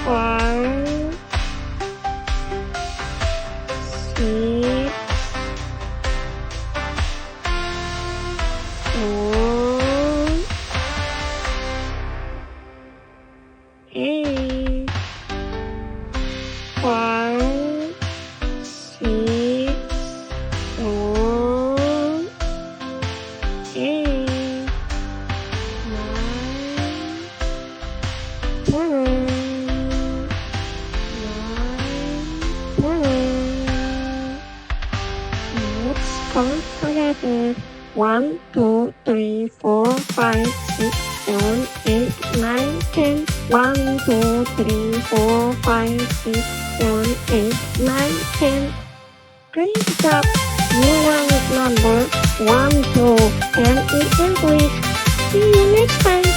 5, 6, 4, 8, 5, 6, 4, 8, 9, 10, 9, 10. Let's count together. 1, 2, 3, 4, 5, 6, 7, 8, 9, 10. 1, 2, 3, 4, 5, 6, 7, 8, 9, 10. Great job! You learned number 1 to 10 in English. See you next time.